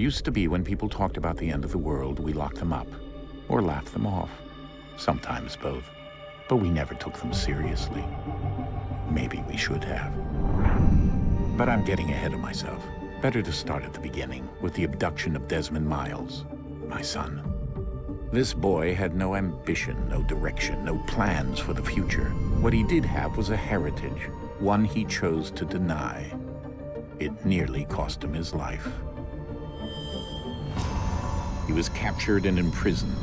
Used to be when people talked about the end of the world, we locked them up, or laughed them off. Sometimes both. But we never took them seriously. Maybe we should have. But I'm getting ahead of myself. Better to start at the beginning, with the abduction of Desmond Miles, my son. This boy had no ambition, no direction, no plans for the future. What he did have was a heritage, one he chose to deny. It nearly cost him his life. He was captured and imprisoned.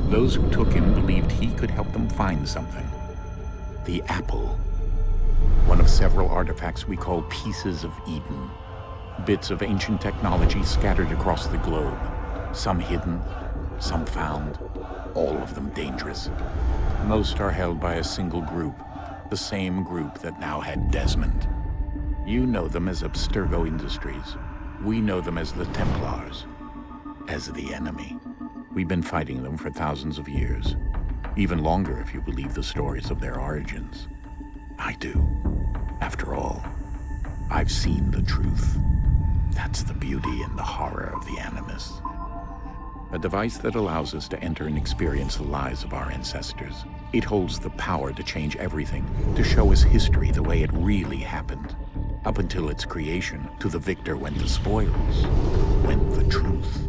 Those who took him believed he could help them find something. The apple. One of several artifacts we call pieces of Eden. Bits of ancient technology scattered across the globe. Some hidden, some found, all of them dangerous. Most are held by a single group, the same group that now had Desmond. You know them as Abstergo Industries. We know them as the Templars, as the enemy. We've been fighting them for thousands of years, even longer if you believe the stories of their origins. I do. After all, I've seen the truth. That's the beauty and the horror of the Animus. A device that allows us to enter and experience the lives of our ancestors. It holds the power to change everything, to show us history the way it really happened. Up until its creation, to the victor went the spoils, went the truth.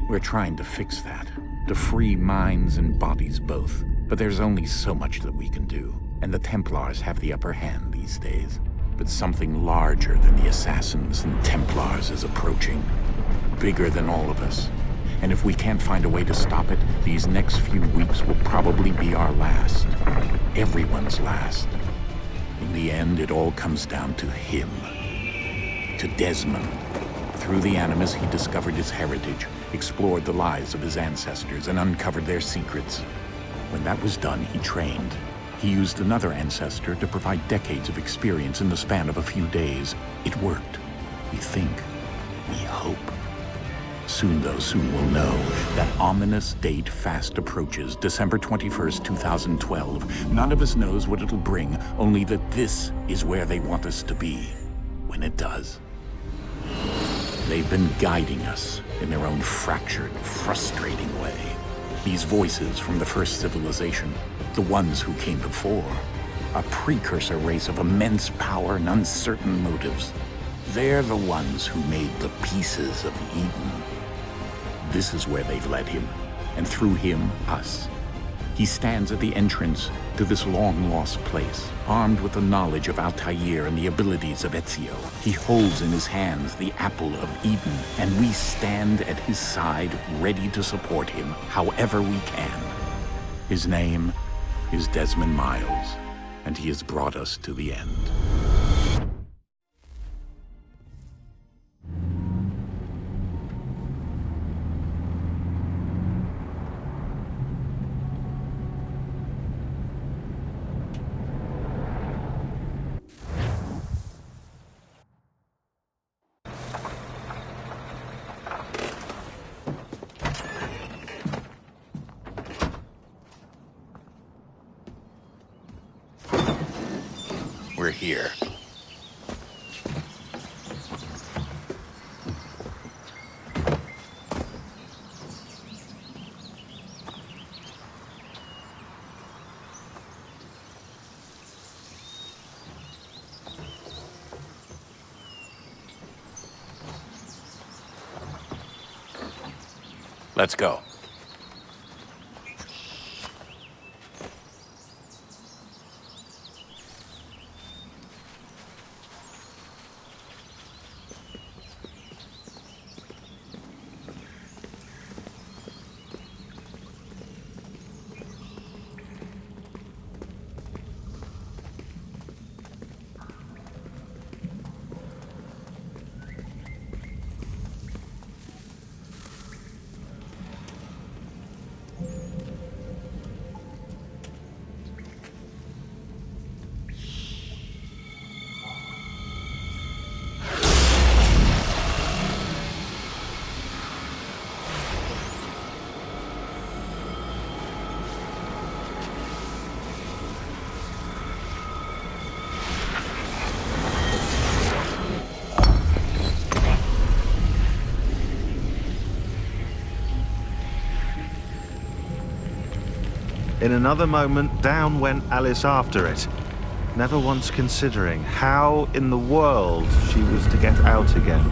We're trying to fix that, to free minds and bodies both. But there's only so much that we can do, and the Templars have the upper hand these days. But something larger than the Assassins and Templars is approaching, bigger than all of us. And if we can't find a way to stop it, these next few weeks will probably be our last. Everyone's last. In the end, it all comes down to him. To Desmond. Through the Animus, he discovered his heritage, explored the lives of his ancestors, and uncovered their secrets. When that was done, he trained. He used another ancestor to provide decades of experience in the span of a few days. It worked. We think. We hope. Soon, though, soon we'll know. That ominous date fast approaches, December 21st, 2012. None of us knows what it'll bring, only that this is where they want us to be, when it does. They've been guiding us in their own fractured, frustrating way. These voices from the first civilization, the ones who came before, a precursor race of immense power and uncertain motives. They're the ones who made the pieces of Eden. This is where they've led him, and through him, us. He stands at the entrance to this long-lost place, armed with the knowledge of Altair and the abilities of Ezio. He holds in his hands the apple of Eden, and we stand at his side, ready to support him however we can. His name is Desmond Miles, and he has brought us to the end. We're here. Let's go. In another moment, down went Alice after it, never once considering how in the world she was to get out again.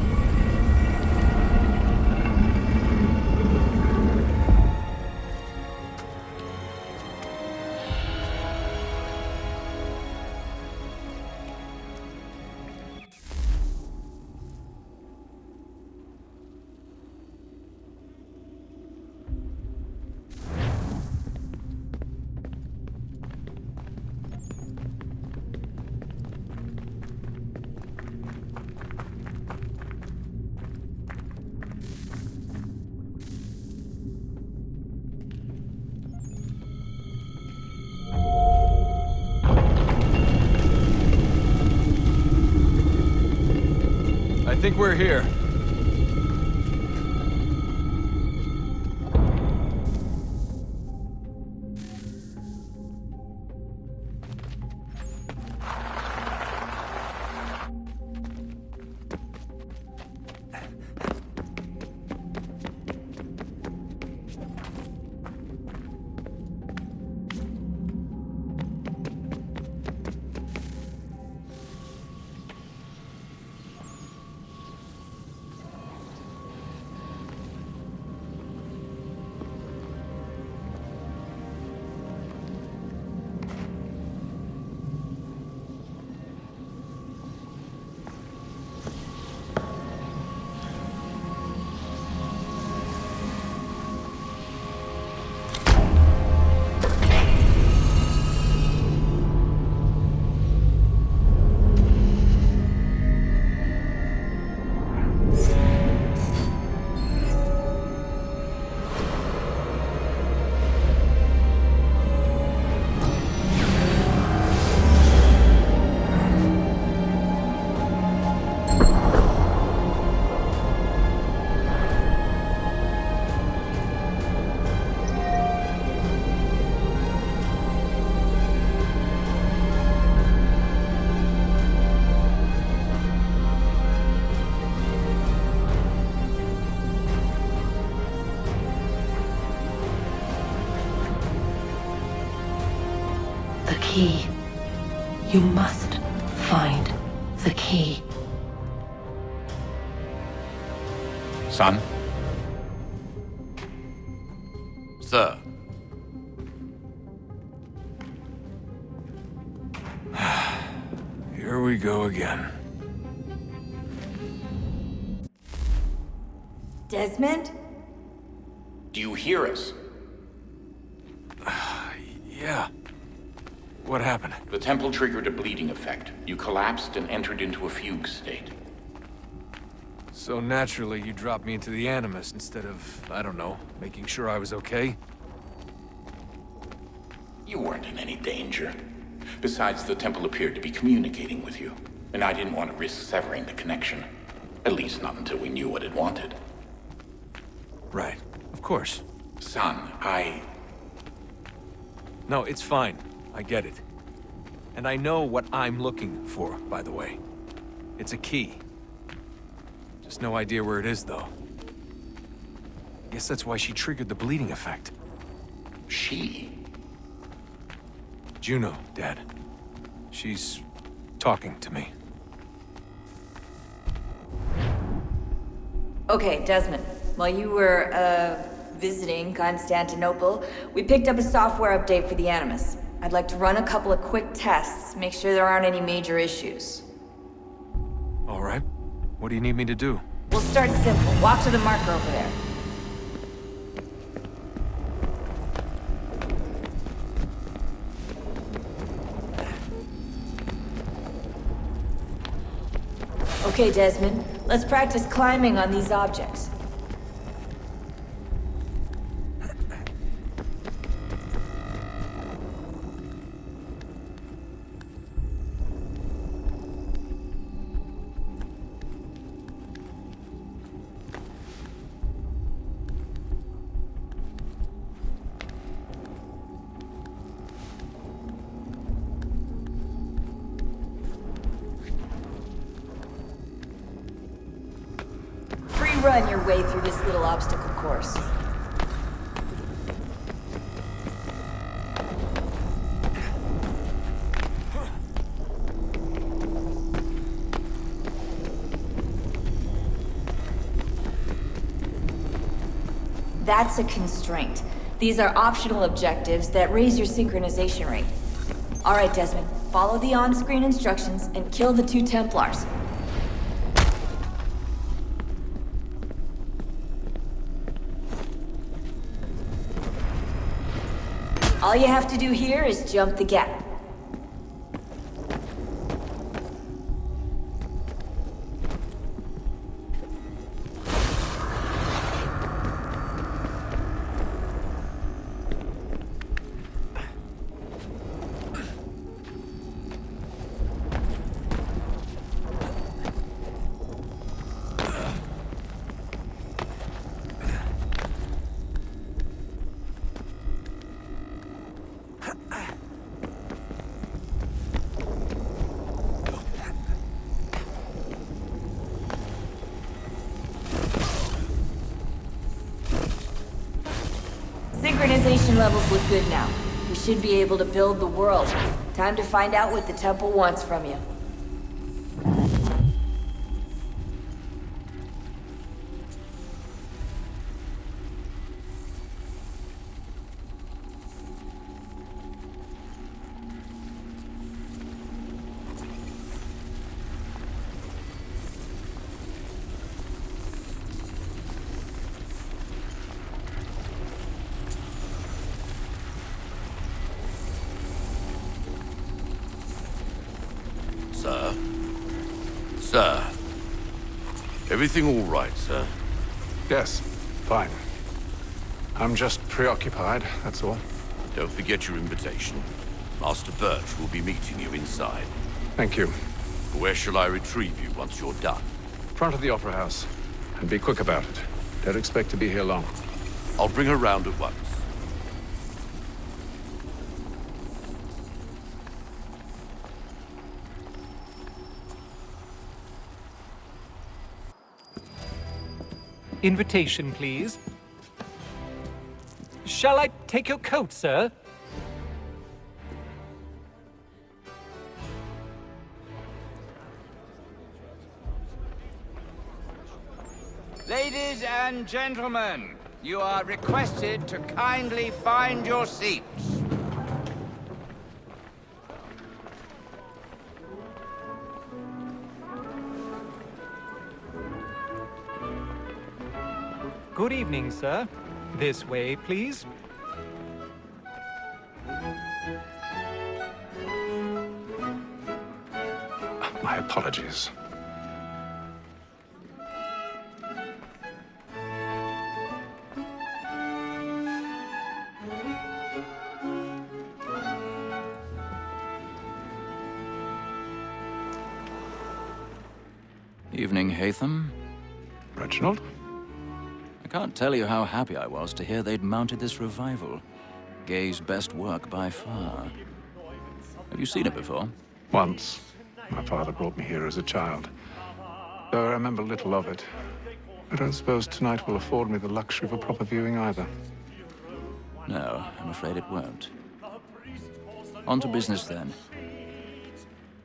I think we're here. The key. You must find the key. Son? Sir. Here we go again. Desmond? Do you hear us? Yeah. What happened? The temple triggered a bleeding effect. You collapsed and entered into a fugue state. So naturally, you dropped me into the Animus instead of, I don't know, making sure I was okay? You weren't in any danger. Besides, the temple appeared to be communicating with you, and I didn't want to risk severing the connection. At least not until we knew what it wanted. Right. Of course. Son, No, it's fine. I get it. And I know what I'm looking for, by the way. It's a key. Just no idea where it is, though. Guess that's why she triggered the bleeding effect. She? Juno, Dad. She's talking to me. Okay, Desmond. While you were, visiting Constantinople, we picked up a software update for the Animus. I'd like to run a couple of quick tests, make sure there aren't any major issues. All right. What do you need me to do? We'll start simple. Walk to the marker over there. Okay, Desmond. Let's practice climbing on these objects. Run your way through this little obstacle course. That's a constraint. These are optional objectives that raise your synchronization rate. Alright, Desmond. Follow the on-screen instructions and kill the 2 Templars. All you have to do here is jump the gap. Synchronization levels look good now. We should be able to build the world. Time to find out what the temple wants from you. Sir? Sir? Everything all right, sir? Yes, fine. I'm just preoccupied, that's all. Don't forget your invitation. Master Birch will be meeting you inside. Thank you. Where shall I retrieve you once you're done? Front of the Opera House. And be quick about it. Don't expect to be here long. I'll bring her round at once. Invitation, please. Shall I take your coat, sir? Ladies and gentlemen, you are requested to kindly find your seats. Good evening, sir. This way, please. My apologies. Evening, Hatham. Reginald? I can't tell you how happy I was to hear they'd mounted this revival. Gay's best work by far. Have you seen it before? Once. My father brought me here as a child. Though I remember little of it. I don't suppose tonight will afford me the luxury of a proper viewing either. No, I'm afraid it won't. On to business then.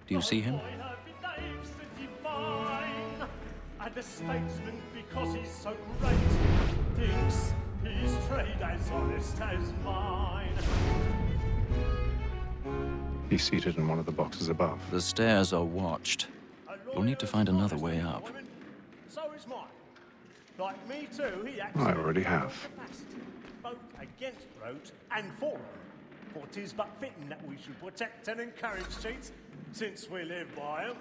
Do you see him? And a statesman because he's so great thinks his trade as honest as mine. He's seated in one of the boxes above. The stairs are watched. You'll need to find another way up. So is mine. Like me too, he acts I already have. capacity, both against roads and for them. For 'tis but fitting that we should protect and encourage cheats, since we live by them.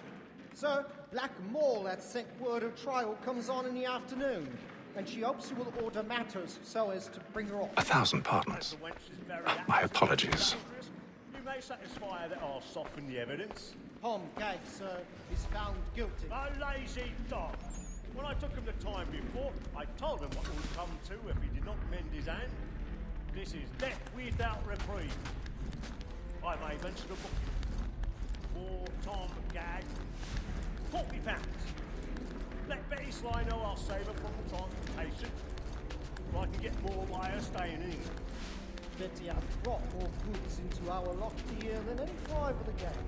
Sir, Black Mall had sent word of trial comes on in the afternoon, and she hopes you will order matters so as to bring her off. 1,000 pardons. My apologies. You may satisfy that I'll soften the evidence. Tom Gag, sir, is found guilty. A lazy dog. When I took him the time before, I told him what would come to if he did not mend his hand. This is death without reprieve. I may mention a book. For Tom Gag, £40. Let Betty Sly know I'll save her from transportation, so I can get more by her staying in England. Betty has brought more goods into our loft here than any five of the gang.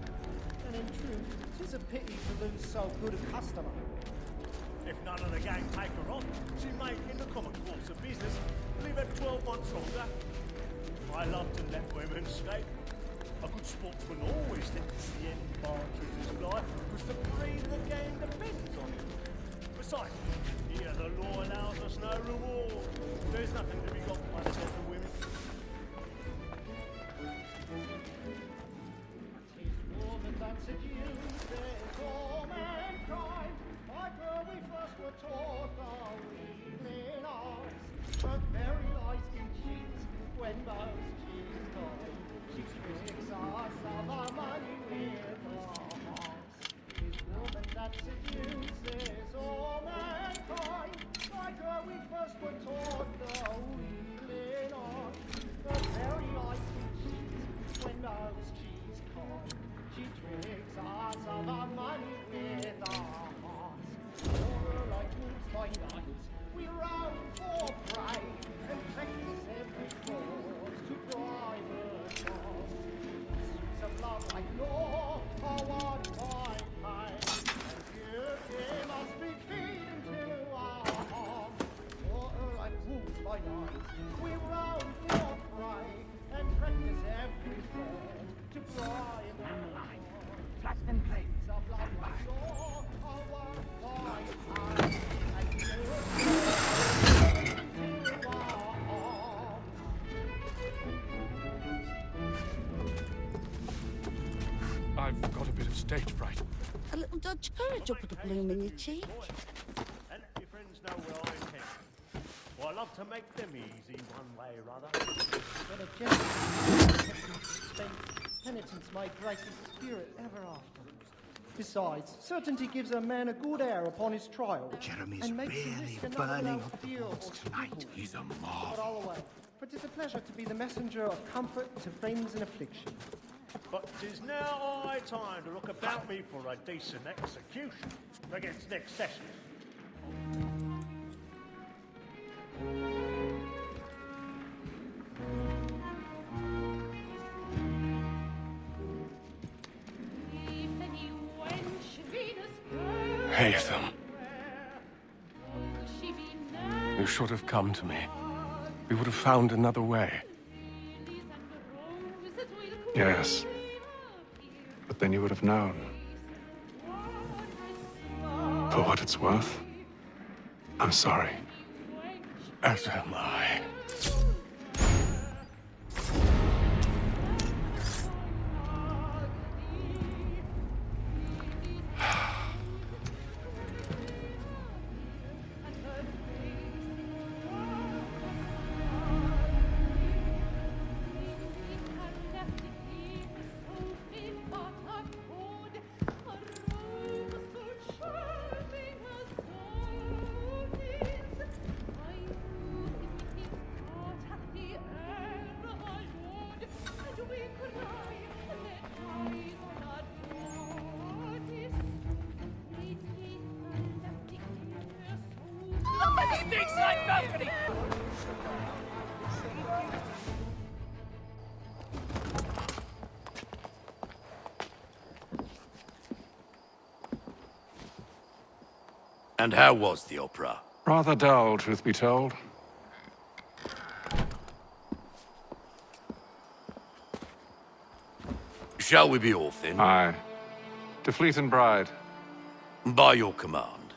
And in truth, 'tis a pity to lose so good a customer. If none of the gang take her on, she may, in the common course of business, live her 12 months longer. I love to let women escape. A good sportsman always thinks the end barge of his life, because the breed of the game depends on it. Besides, here the law allows us no reward. There's nothing to be got by the death of women. Tis war that seduces all mankind. Like where we first were taught the wheeling arts. Her very eyes can cheat when most she's gone. She tricks us of our money with her hearts. Tis woman that seduces all mankind. Like where we first were taught the wheeling arts. Her very eyes can cheat when most she's caught. She tricks us of our money with our hearts. Over like wolves by night, we roam for prey and practice every fraud to bribe her cause. Suits of love like law are what I pay, and beauty must be feeding to our hearts. Over like wolves by night, we roam for prey and practice every fraud to bribe her cause. Trust and play. Suits of love like law are what I pay, and beauty I've got a bit of stage fright. A little dodge courage up at the bloom in your cheek. And let your friends know where I intend. Well, I love to make them easy one way or other. When a gentleman spent penitence my gracious spirit ever after. Besides, certainty gives a man a good air upon his trial. Jeremy's and makes him really risk another burning without up the fear boards or tonight. scruple. He's a But mob. all away. For 'tis a pleasure to be the messenger of comfort to friends in affliction. But 'tis now high time to look about me for a decent execution against next session. Haytham. You should have come to me. We would have found another way. Yes. But then you would have known. For what it's worth, I'm sorry. As am I. And how was the opera? Rather dull, truth be told. Shall we be off then? Aye. To Fleet and Bride. By your command.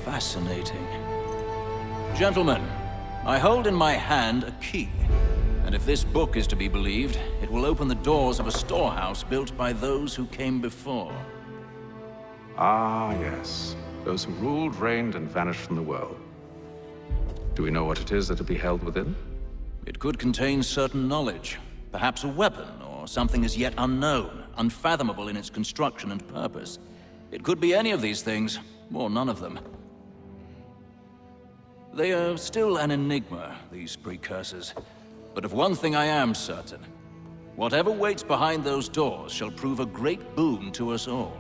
Fascinating. Gentlemen, I hold in my hand a key. And if this book is to be believed, it will open the doors of a storehouse built by those who came before. Ah, yes. Those who ruled, reigned, and vanished from the world. Do we know what it is that will be held within? It could contain certain knowledge. Perhaps a weapon, or something as yet unknown, unfathomable in its construction and purpose. It could be any of these things, or none of them. They are still an enigma, these precursors. But of one thing I am certain. Whatever waits behind those doors shall prove a great boon to us all.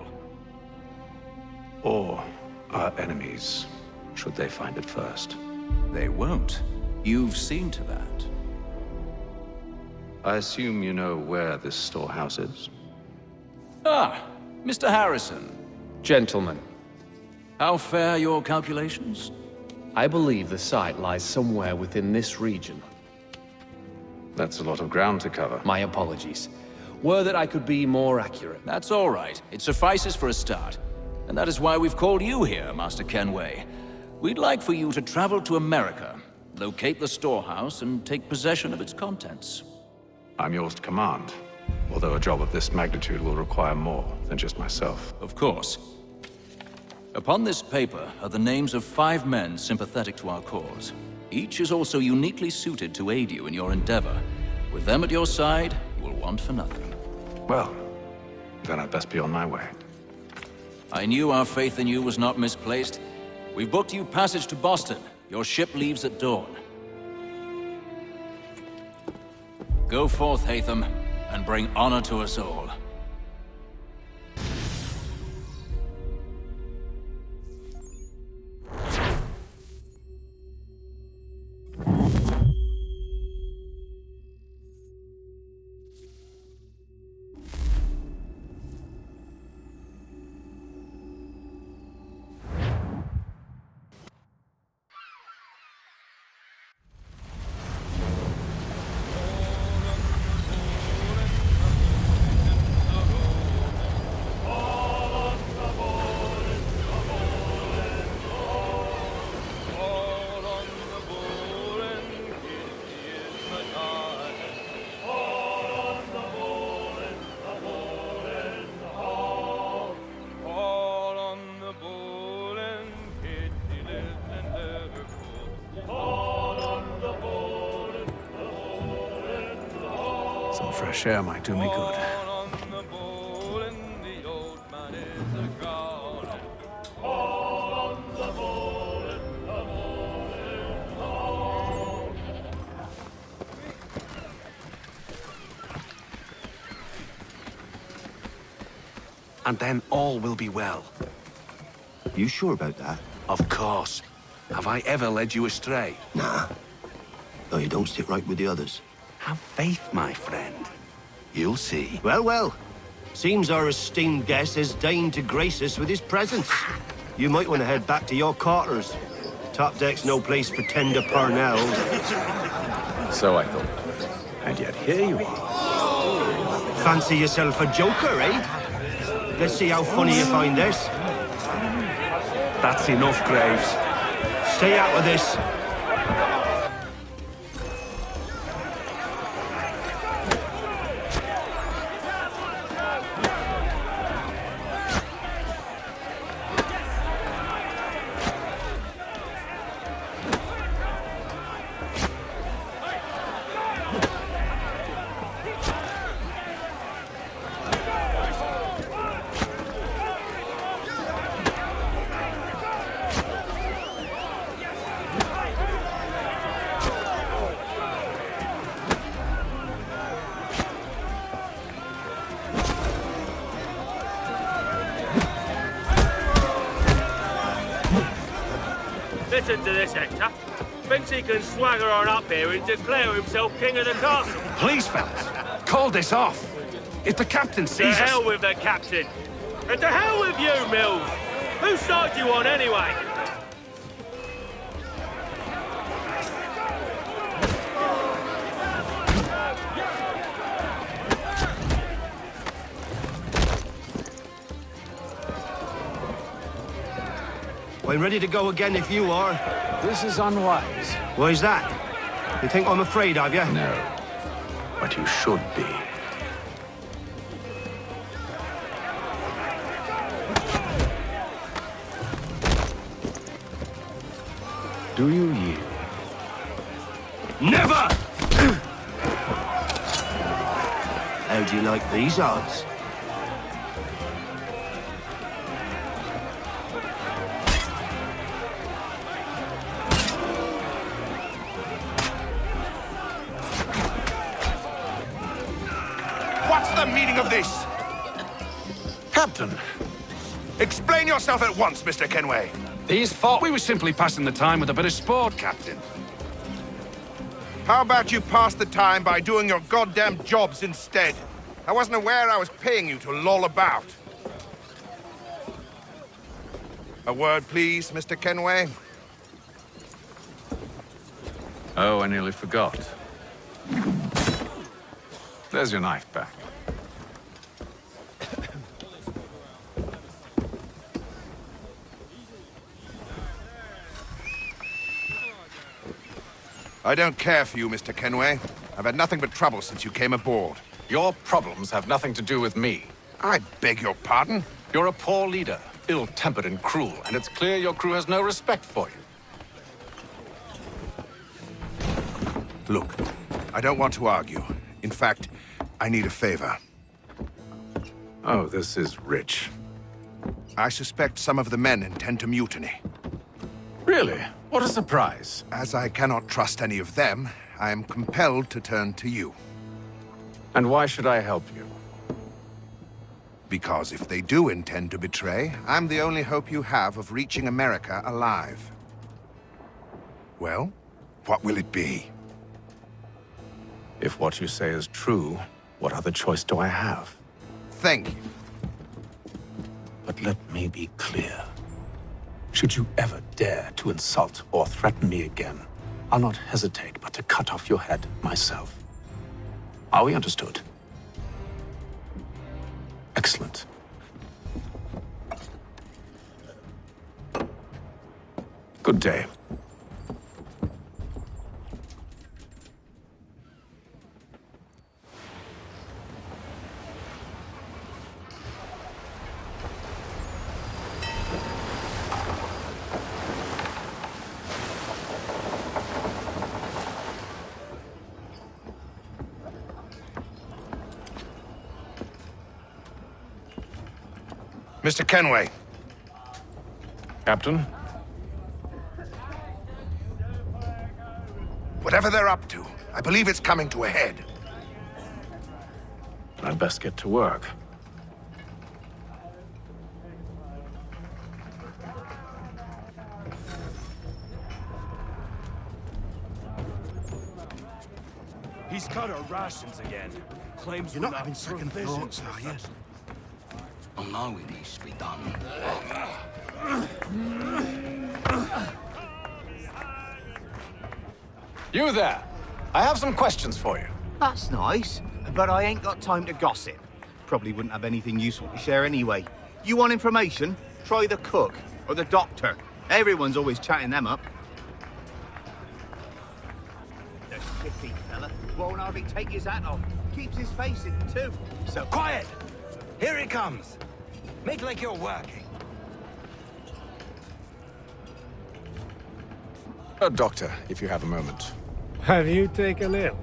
Or our enemies, should they find it first. They won't. You've seen to that. I assume you know where this storehouse is? Ah, Mr. Harrison. Gentlemen, How fare your calculations? I believe the site lies somewhere within this region. That's a lot of ground to cover. My apologies. Were that I could be more accurate. That's all right. It suffices for a start. And that is why we've called you here, Master Kenway. We'd like for you to travel to America, locate the storehouse, and take possession of its contents. I'm yours to command, although a job of this magnitude will require more than just myself. Of course. Upon this paper are the names of 5 men sympathetic to our cause. Each is also uniquely suited to aid you in your endeavor. With them at your side, you will want for nothing. Well, then I'd best be on my way. I knew our faith in you was not misplaced. We've booked you passage to Boston. Your ship leaves at dawn. Go forth, Hatham, and bring honor to us all. Some fresh air might do me good. And then all will be well. You sure about that? Of course. Have I ever led you astray? Nah. Though you don't sit right with the others. Have faith, my friend. You'll see. Well, well. Seems our esteemed guest has deigned to grace us with his presence. You might want to head back to your quarters. Top deck's no place for tender parnells. So I thought. And yet here you are. Fancy yourself a joker, eh? Let's see how funny you find this. That's enough, Graves. Stay out of this. Listen to this, Hector. Thinks he can swagger on up here and declare himself king of the castle. Please, fellas, call this off. If the captain sees us... To hell with the captain. And to hell with you, Mills. Whose side you on, anyway? I'm ready to go again if you are. This is unwise. Why's that? You think I'm afraid of you? No. But you should be. Do you yield? Never! How do you like these odds? What's the meaning of this? Captain! Explain yourself at once, Mr. Kenway. These thought we were simply passing the time with a bit of sport, Captain. How about you pass the time by doing your goddamn jobs instead? I wasn't aware I was paying you to loll about. A word, please, Mr. Kenway. Oh, I nearly forgot. There's your knife back. I don't care for you, Mr. Kenway. I've had nothing but trouble since you came aboard. Your problems have nothing to do with me. I beg your pardon? You're a poor leader, ill-tempered and cruel, and it's clear your crew has no respect for you. Look, I don't want to argue. In fact, I need a favor. Oh, this is rich. I suspect some of the men intend to mutiny. Really? What a surprise. As I cannot trust any of them, I am compelled to turn to you. And why should I help you? Because if they do intend to betray, I'm the only hope you have of reaching America alive. Well, what will it be? If what you say is true, what other choice do I have? Thank you. But let me be clear. Should you ever dare to insult or threaten me again, I'll not hesitate but to cut off your head myself. Are we understood? Excellent. Good day. Mr. Kenway. Captain? Whatever they're up to, I believe it's coming to a head. I'd best get to work. He's cut our rations again. Claims You're not having second thoughts, are you? Oh no, it needs to be done. You there! I have some questions for you. That's nice, but I ain't got time to gossip. Probably wouldn't have anything useful to share anyway. You want information? Try the cook or the doctor. Everyone's always chatting them up. The shifty fella won't hardly take his hat off. Keeps his face in too. So Quiet! Here he comes. Make like you're working. Doctor, if you have a moment. Have you taken ill?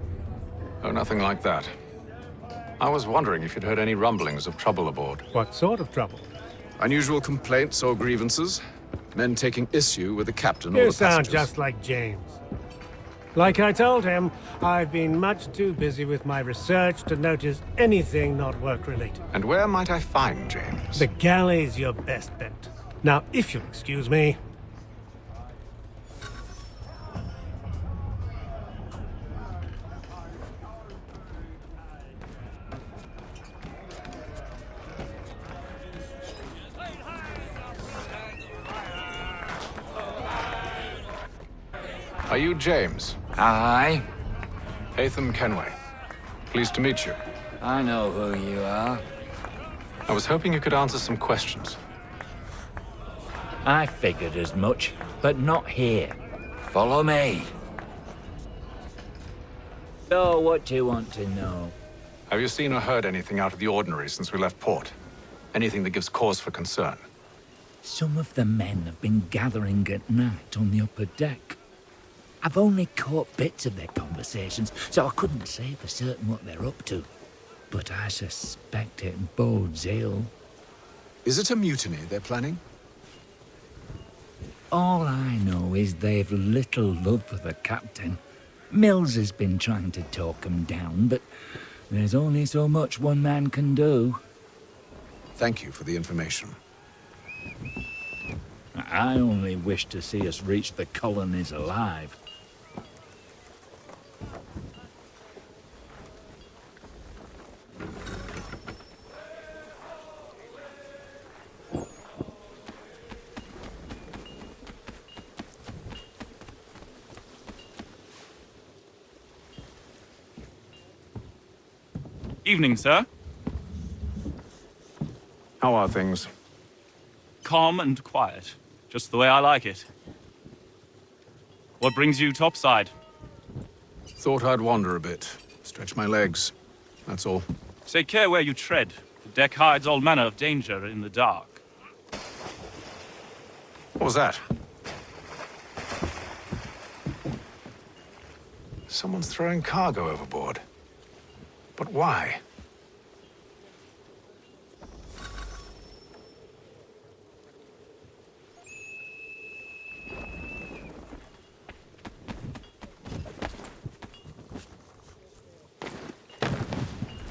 Oh, nothing like that. I was wondering if you'd heard any rumblings of trouble aboard. What sort of trouble? Unusual complaints or grievances? Men taking issue with the captain or You the sound passengers? just like James. Like I told him, I've been much too busy with my research to notice anything not work-related. And where might I find James? The galley's your best bet. Now, if you'll excuse me. Are you James? Aye. Hatham Kenway. Pleased to meet you. I know who you are. I was hoping you could answer some questions. I figured as much, but not here. Follow me. So, what do you want to know? Have you seen or heard anything out of the ordinary since we left port? Anything that gives cause for concern? Some of the men have been gathering at night on the upper deck. I've only caught bits of their conversations, so I couldn't say for certain what they're up to. But I suspect it bodes ill. Is it a mutiny they're planning? All I know is they've little love for the captain. Mills has been trying to talk 'em down, but there's only so much one man can do. Thank you for the information. I only wish to see us reach the colonies alive. Evening, sir. How are things? Calm and quiet. Just the way I like it. What brings you topside? Thought I'd wander a bit. Stretch my legs. That's all. Take care where you tread. The deck hides all manner of danger in the dark. What was that? Someone's throwing cargo overboard. But why?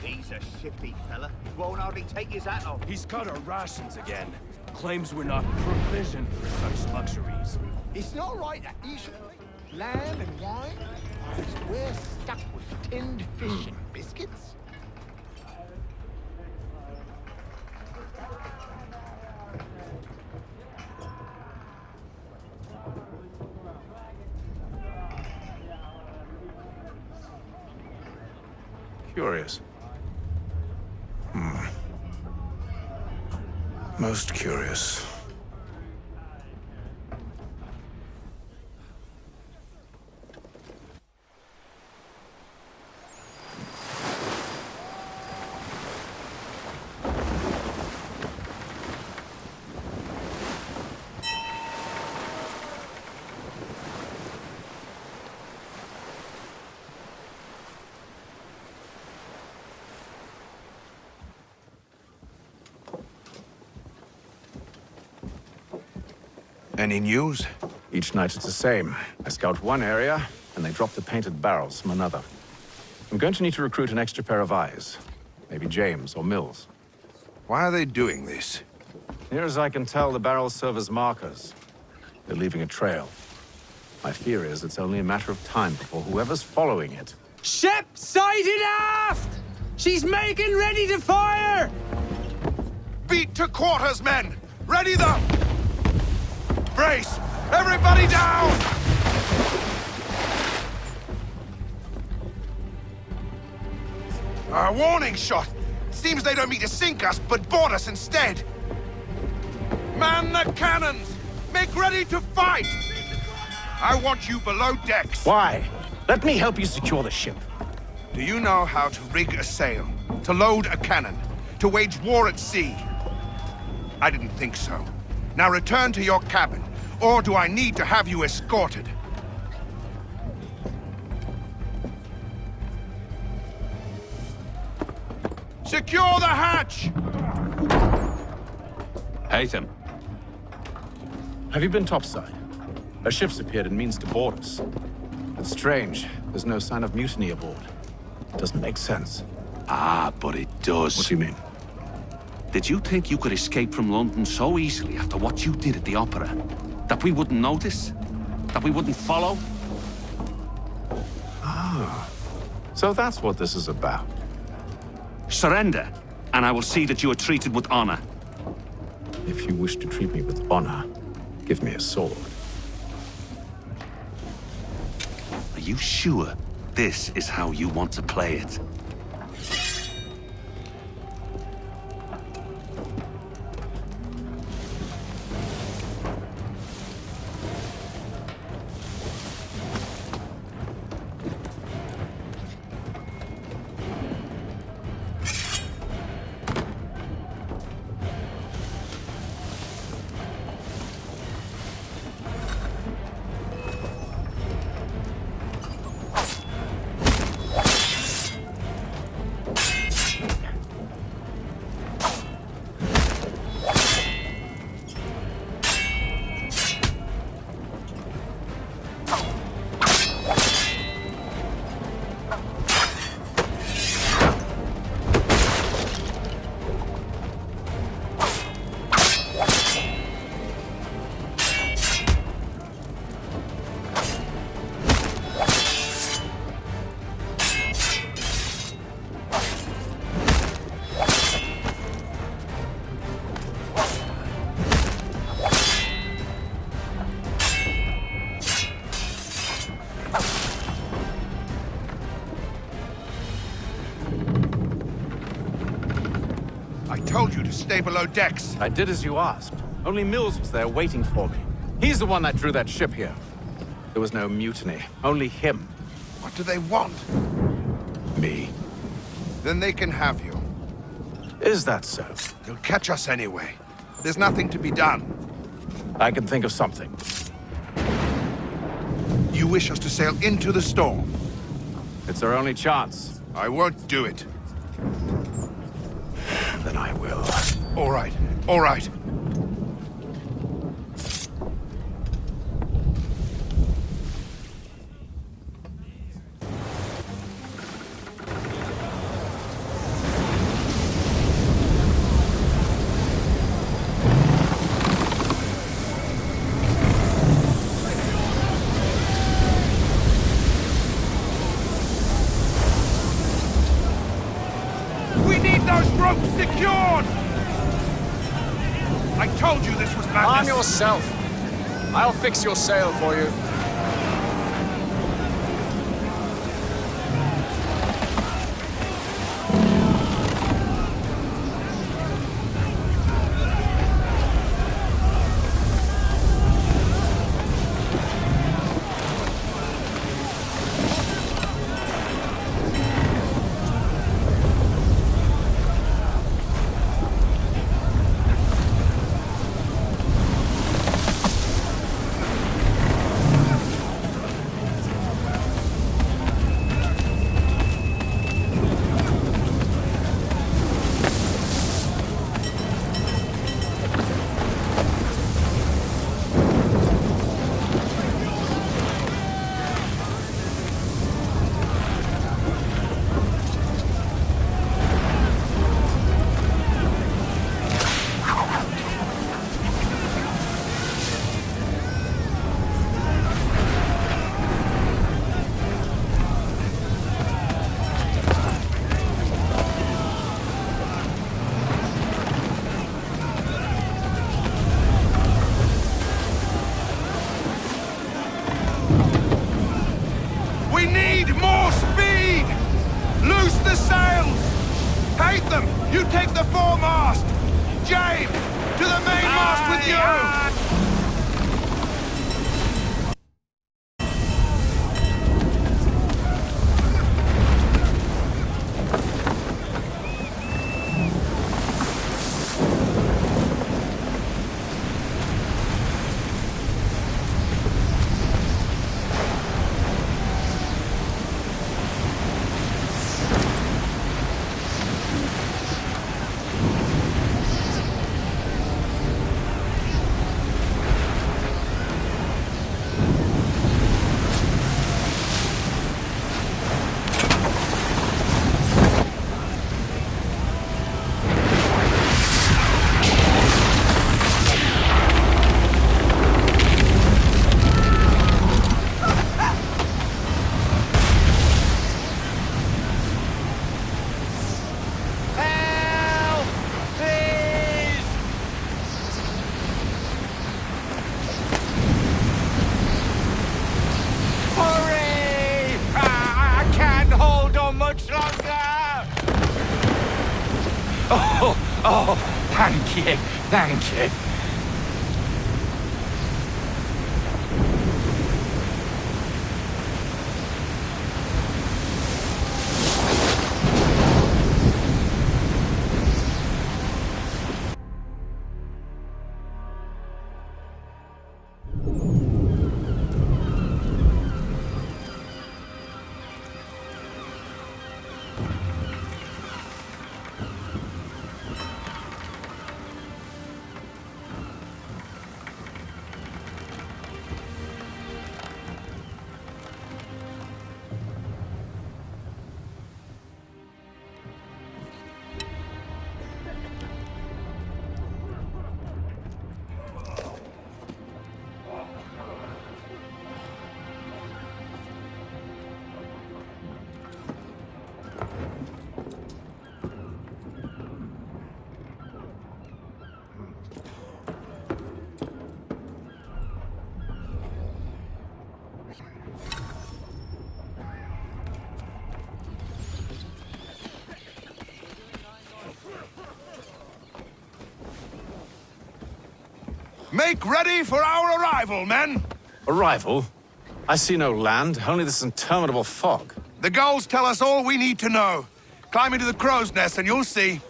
He's a shifty fella. Won't hardly take his hat off. He's cut our rations again. Claims we're not provisioned for such luxuries. It's not right that you should lamb and wine. We're stuck with tinned fish and biscuits. Curious. Most curious. Any news? Each night it's the same. I scout one area, and they drop the painted barrels from another. I'm going to need to recruit an extra pair of eyes. Maybe James or Mills. Why are they doing this? Near as I can tell, the barrels serve as markers. They're leaving a trail. My fear is it's only a matter of time before whoever's following it... Ship sighted aft! She's making ready to fire! Beat to quarters, men! Ready them! Brace! Everybody down! A warning shot! Seems they don't mean to sink us, but board us instead! Man the cannons! Make ready to fight! I want you below decks! Why? Let me help you secure the ship. Do you know how to rig a sail? To load a cannon? To wage war at sea? I didn't think so. Now return to your cabin, or do I need to have you escorted? Secure the hatch! Haytham. Have you been topside? A ship's appeared and means to board us. It's strange. There's no sign of mutiny aboard. Doesn't make sense. Ah, but it does. What do you mean? Did you think you could escape from London so easily after what you did at the opera? That we wouldn't notice? That we wouldn't follow? Ah. So that's what this is about. Surrender, and I will see that you are treated with honor. If you wish to treat me with honor, give me a sword. Are you sure this is how you want to play it? stay below decks. I did as you asked. Only Mills was there waiting for me. He's the one that drew that ship here. There was no mutiny, only him. What do they want? Me. Then they can have you. Is that so? You'll catch us anyway. There's nothing to be done. I can think of something. You wish us to sail into the storm? It's our only chance. I won't do it. Then I will. All right, all right. We need those ropes secured! I told you this was madness. Arm yourself. I'll fix your sail for you. We need more speed! Loose the sails! Hate them! You take the foremast! James! To the mainmast with you! Oh, thank you, thank you. Make ready for our arrival, men! Arrival? I see no land, only this interminable fog. The gulls tell us all we need to know. Climb into the crow's nest and you'll see.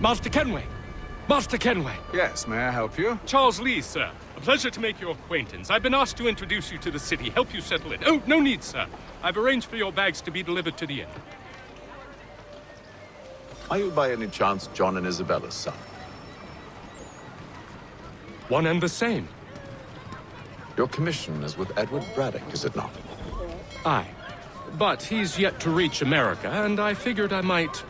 Master Kenway! Master Kenway! Yes, may I help you? Charles Lee, sir. A pleasure to make your acquaintance. I've been asked to introduce you to the city, help you settle in. Oh, no need, sir. I've arranged for your bags to be delivered to the inn. Are you by any chance John and Isabella's son? One and the same. Your commission is with Edward Braddock, is it not? Aye. But he's yet to reach America, and I figured I might...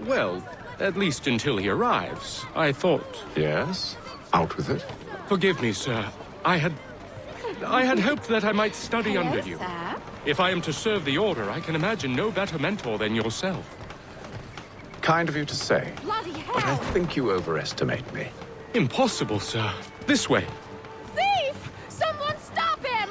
well, at least until he arrives. I thought... Yes? Out with it. Forgive me, sir. I had hoped that I might study under you. Sir? If I am to serve the Order, I can imagine no better mentor than yourself. Kind of you to say. Bloody hell! But I think you overestimate me. Impossible, sir. This way. Thief! Someone stop him!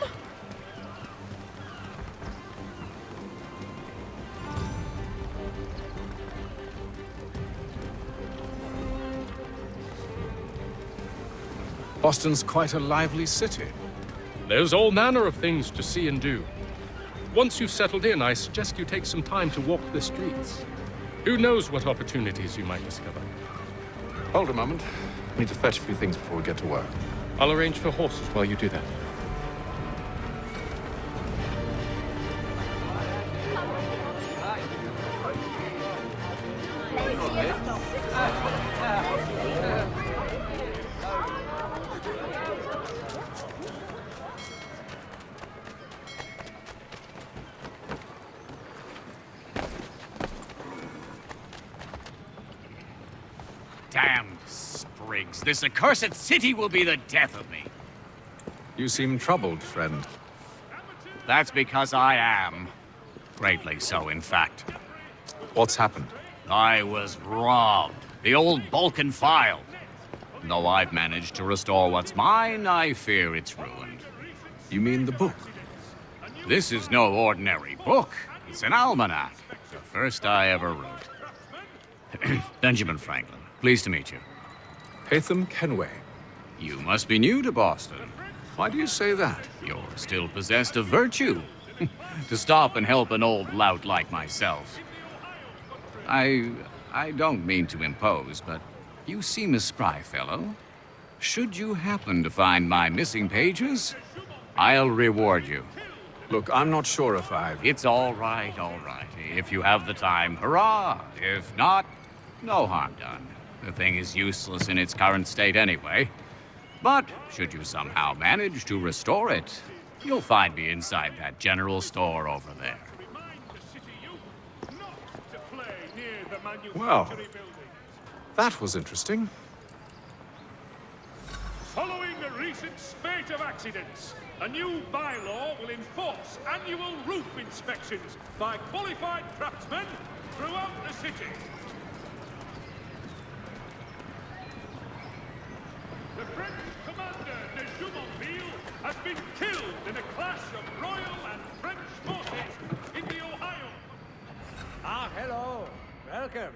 Boston's quite a lively city. There's all manner of things to see and do. Once you've settled in, I suggest you take some time to walk the streets. Who knows what opportunities you might discover. Hold a moment. I need to fetch a few things before we get to work. I'll arrange for horses while you do that. Damn sprigs. This accursed city will be the death of me. You seem troubled, friend. That's because I am. Greatly so, in fact. What's happened? I was robbed. The old Balkan file. Though I've managed to restore what's mine, I fear it's ruined. You mean the book? This is no ordinary book. It's an almanac. The first I ever wrote. Benjamin Franklin. Pleased to meet you. Haytham Kenway. You must be new to Boston. Why do you say that? You're still possessed of virtue. To stop and help an old lout like myself. I don't mean to impose, but you seem a spry fellow. Should you happen to find my missing pages, I'll reward you. Look, I'm not sure if It's all right, all right. If you have the time, hurrah! If not, no harm done. The thing is useless in its current state anyway. But should you somehow manage to restore it, you'll find me inside that general store over there. Well, that was interesting. Following the recent spate of accidents, a new bylaw will enforce annual roof inspections by qualified craftsmen throughout the city. The French commander de Jumonville has been killed in a clash of Royal and French forces in the Ohio. Ah, hello. Welcome.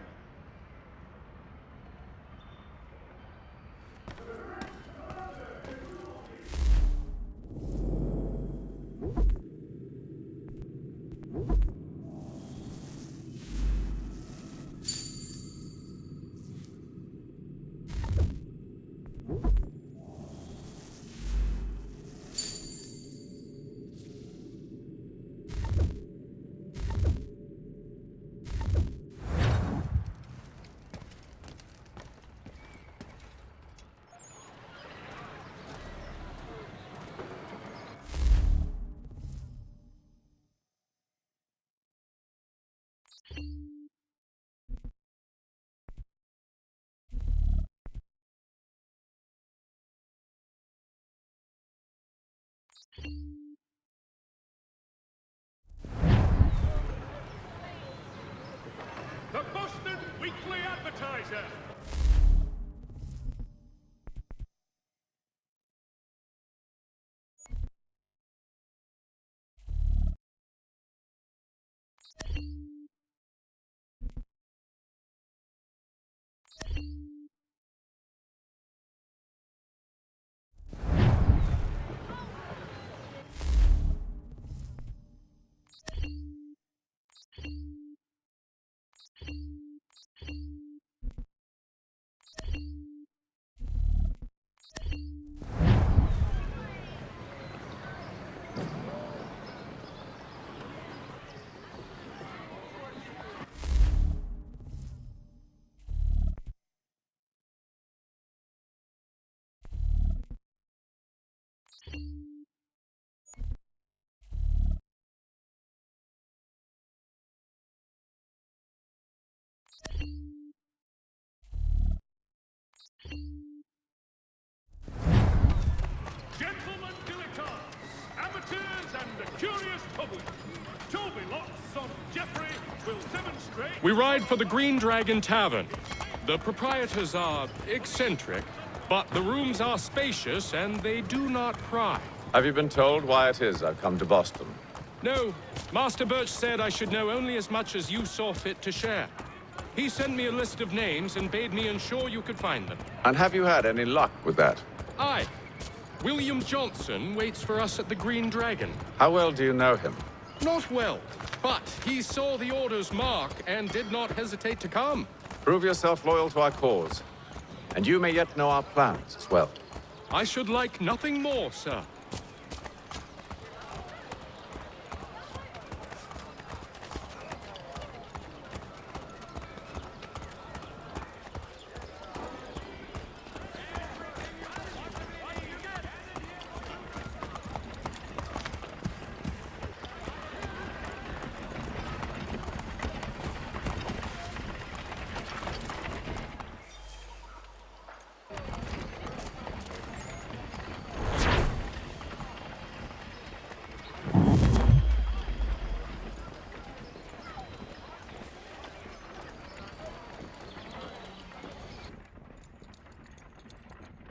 The Boston Weekly Advertiser. Gentlemen dilettantes, amateurs and the curious public, Toby Lots of Jeffrey will demonstrate... We ride for the Green Dragon Tavern. The proprietors are eccentric, but the rooms are spacious and they do not pry. Have you been told why it is I've come to Boston? No, Master Birch said I should know only as much as you saw fit to share. He sent me a list of names and bade me ensure you could find them. And have you had any luck with that? Aye. William Johnson waits for us at the Green Dragon. How well do you know him? Not well, but he saw the order's mark and did not hesitate to come. Prove yourself loyal to our cause. And you may yet know our plans as well. I should like nothing more, sir.